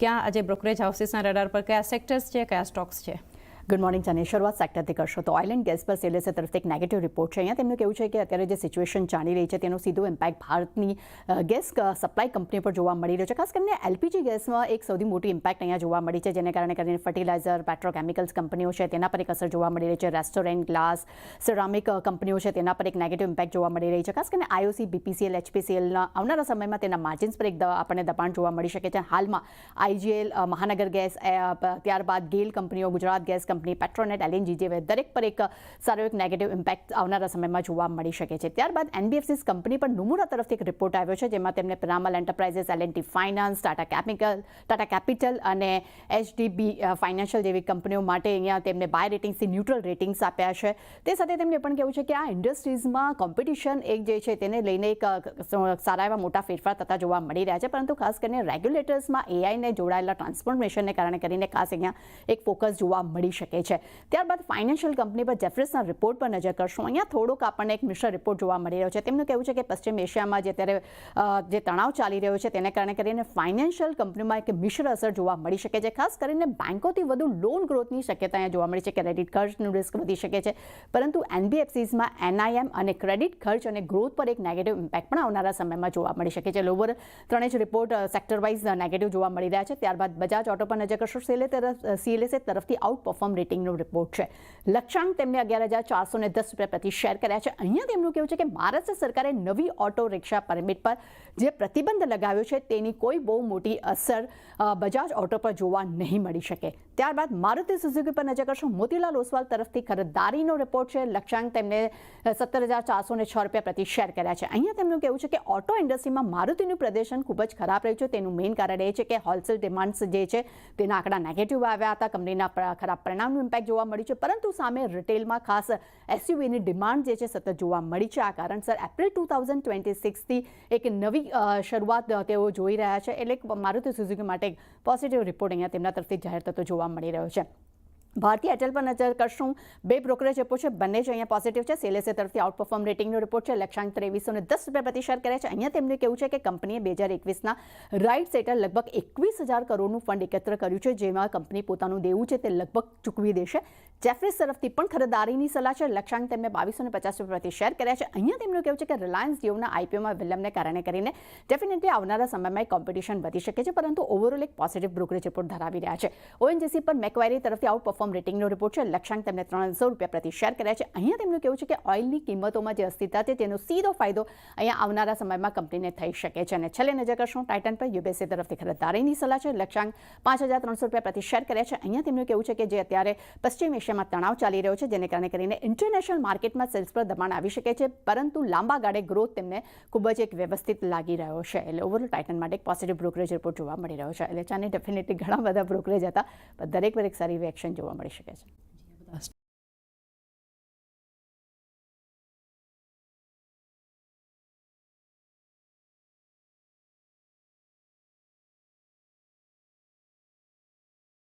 ક્યાં આજે brokerage હાઉસીસના radar પર કયા સેક્ટર્સ છે, કયા સ્ટોક્સ છે? Good morning Jani. શરૂઆત સેક્ટરથી કરશો તો ઓઇલ એન્ડ ગેસ પર સેલેસે તરફથી એક નેગેટિવ રિપોર્ટ છે. અહીંયા તેમનું કહેવું છે કે અત્યારે જે સિચ્યુએશન ચાલી રહી છે તેનો સીધો ઇમ્પેક્ટ ભારતની ગેસ સપ્લાય કંપની પર જોવા મળી રહ્યો છે. ખાસ કરીને એલપીજી ગેસમાં એક સૌથી મોટી ઇમ્પેક્ટ અહીંયા જોવા મળી છે, જેને કારણે ફર્ટિલાઇઝર, પેટ્રોકેમિકલ્સ કંપનીઓ છે તેના પર એક અસર જોવા મળી રહી છે. રેસ્ટોરન્ટ, ગ્લાસ, સિરામિક કંપનીઓ છે તેના પર એક નેગેટિવ ઇમ્પેક્ટ જોવા મળી રહી છે. ખાસ કરીને આઈઓસી, બીપીસીએલ, એચપીસીએલના આવનારા સમયમાં તેના માર્જિન્સ પર એક આપણને દબાણ જોવા મળી શકે છે. હાલમાં આઈજીએલ, મહાનગર ગેસ, ત્યારબાદ ગેલ કંપનીઓ, Gujarat gas company, Petronet, LNG જેવા દરેક પર એક સારો એક નેગેટિવ ઇમ્પેક્ટ આવનારા સમયમાં જોવા મળી શકે છે. ત્યારબાદ એનબીએફસીસ કંપની પર નોમુરા તરફથી એક રિપોર્ટ આવ્યો છે, જેમાં તેમને Piramal enterprises, L&T finance, Tata capital અને એચડીબી ફાઇનાન્શિયલ જેવી કંપનીઓ માટે અહીંયા તેમને બાય રેટિંગ્સથી ન્યુટ્રલ રેટિંગ્સ આપ્યા છે. તે સાથે તેમને પણ કહેવું છે કે આ ઇન્ડસ્ટ્રીઝમાં કોમ્પિટિશન એક જે છે તેને લઈને એક સારા એવા મોટા ફેરફાર થતા જોવા મળી રહ્યા છે, પરંતુ ખાસ કરીને રેગ્યુલેટર્સમાં એઆઈને જોડાયેલા ટ્રાન્સફોર્મેશનને કારણે કરીને ખાસ અહીંયા એક ફોકસ જોવા મળી શકે છે. ત્યારબાદ ફાઇનાન્શિયલ કંપની પર જેફરીસના રિપોર્ટ પર નજર કરશું. અહીંયા થોડોક આપણને એક મિશ્ર રિપોર્ટ જોવા મળી રહ્યો છે. તેમનું કહેવું છે કે પશ્ચિમ એશિયામાં જે અત્યારે જે તણાવ ચાલી રહ્યો છે તેને કારણે કરીને ફાઇનાન્શિયલ કંપનીમાં એક મિશ્ર અસર જોવા મળી શકે છે. ખાસ કરીને બેન્કોથી વધુ લોન ગ્રોથની શક્યતા અહીંયા જોવા મળી છે. ક્રેડિટ ખર્ચનું રિસ્ક વધી શકે છે, પરંતુ એનબીએફસીઝમાં એનઆઈએમ અને ક્રેડિટ ખર્ચ અને ગ્રોથ પર એક નેગેટિવ ઇમ્પેક્ટ પણ આવનારા સમયમાં જોવા મળી શકે છે. લોવર ત્રણેય જ રિપોર્ટ સેક્ટર વાઇઝ નેગેટિવ જોવા મળી રહ્યા છે. ત્યારબાદ બજાજ ઓટો પર નજર કરશો. સીએલએસએ તરફથી આઉટ પરફોર્મ રેટિંગનો રિપોર્ટ છે. લક્ષ્યાંક તેમને 11,410 રૂપિયા પ્રતિ શેર કર્યા છે. અહીંયા તેમનું કહેવું છે કે મહારાષ્ટ્ર સરકારે નવી ઓટો રિક્ષા પરમિટ પર જે પ્રતિબંધ લગાવ્યો છે તેની કોઈ બહુ મોટી અસર બજાજ ઓટો પર જોવા નહીં મળી શકે. ત્યારબાદ મારુતિ સુઝુકી પર નજર કરશો. મોતીલાલ ઓસવાલ તરફથી ખરીદારીનો રિપોર્ટ છે. લક્ષ્યાંક તેમને 17,406 રૂપિયા પ્રતિ શેર કર્યા છે. અહીંયા તેમનું કહેવું છે કે ઓટો ઇન્ડસ્ટ્રીમાં મારુતિનું પ્રદર્શન ખૂબ જ ખરાબ રહ્યું છે. તેનું મેઇન કારણ એ છે કે હોલસેલ ડિમાન્ડ્સ જે છે તેના આંકડા નેગેટિવ આવ્યા હતા. કંપનીના ખરાબ પરિણામનું ઇમ્પેક્ટ જોવા મળ્યું છે, પરંતુ સામે રિટેલમાં ખાસ એસયુવીની ડિમાન્ડ જે છે સતત જોવા મળી છે. આ કારણસર એપ્રિલ 2026થી એક નવી શરૂઆત તેઓ જોઈ રહ્યા છે. એટલે મારુતિ સુઝુકી માટે એક પોઝિટિવ રિપોર્ટ અહીંયા તેમના તરફથી જાહેર થતો જોવા મળી રહ્યો છે. ભારતીય એરટેલ પર નજર કરશું. બે બ્રોકરેજ રિપોર્ટ છે, બંને જ અહીંયા પોઝિટિવ છે. સેલેસે તરફથી આઉટ પરફોર્મ રેટિંગનો રિપોર્ટ છે. લક્ષ્યાંક 2310 રૂપિયા પ્રતિ શેર કર્યા છે. અહીંયા તેમનું કહેવું છે કે કંપનીએ 2021ના રાઇટ્સ હેઠળ લગભગ 21,000 કરોડનું ફંડ એકત્ર કર્યું છે, જેમાં કંપની પોતાનું દેવું છે તે લગભગ ચૂકવી દેશે. જેફરીસ તરફથી પણ ખરીદારીની સલાહ છે. લક્ષ્યાંક તેમને 2250 રૂપિયા પ્રતિ શેર કર્યા છે. અહીંયા તેમનું કહેવું છે કે રિલાયન્સ જીઓના આઈપીઓમાં વિલંબને કારણે કરીને ડેફિનેટલી આવનારા સમયમાં એક કોમ્પિટિશન વધી શકે છે, પરંતુ ઓવરઓલ એક પોઝિટિવ બ્રોકરેજ રિપોર્ટ ધરાવી રહ્યા છે. ઓએનજીસી પર મેક્વાયરી તરફથી આઉટ પરફોર્મ રેટિંગનો રિપોર્ટ છે. લક્ષ્યાંક તેમને 300 રૂપિયા પ્રતિ શેર કર્યા છે. અહીંયા તેમનું કહેવું છે કે ઓઇલની કિંમતોમાં જે અસ્થિરતા છે તેનો સીધો ફાયદો અહીંયા આવનારા સમયમાં કંપનીને થઈ શકે છે. અને છેલ્લે નજર કરશું ટાઇટન પર. યુબીસી તરફથી ખરીદારીની સલાહ છે. લક્ષ્યાંક 5,300 રૂપિયા પ્રતિ શેર કર્યા છે. અહીંયા તેમનું કહેવું છે કે જે અત્યારે પશ્ચિમ એશિયામાં તણાવ ચાલી રહ્યો છે, જેને કારણે કરીને ઇન્ટરનેશનલ માર્કેટમાં સેલ્સ પર દબાણ આવી શકે છે, પરંતુ લાંબા ગાળે ગ્રોથ તેમને ખૂબ જ એક વ્યવસ્થિત લાગી રહ્યો છે. એટલે ઓવરઓલ ટાઇટન માટે એક પોઝિટિવ બ્રોકરેજ રિપોર્ટ જોવા મળી રહ્યો છે. એટલે ચાની ડેફિનેટલી ઘણા બધા બ્રોકરેજ હતા, પણ દરેક પર એક સારી એવી એક્શન જોવા મળી શકે છે.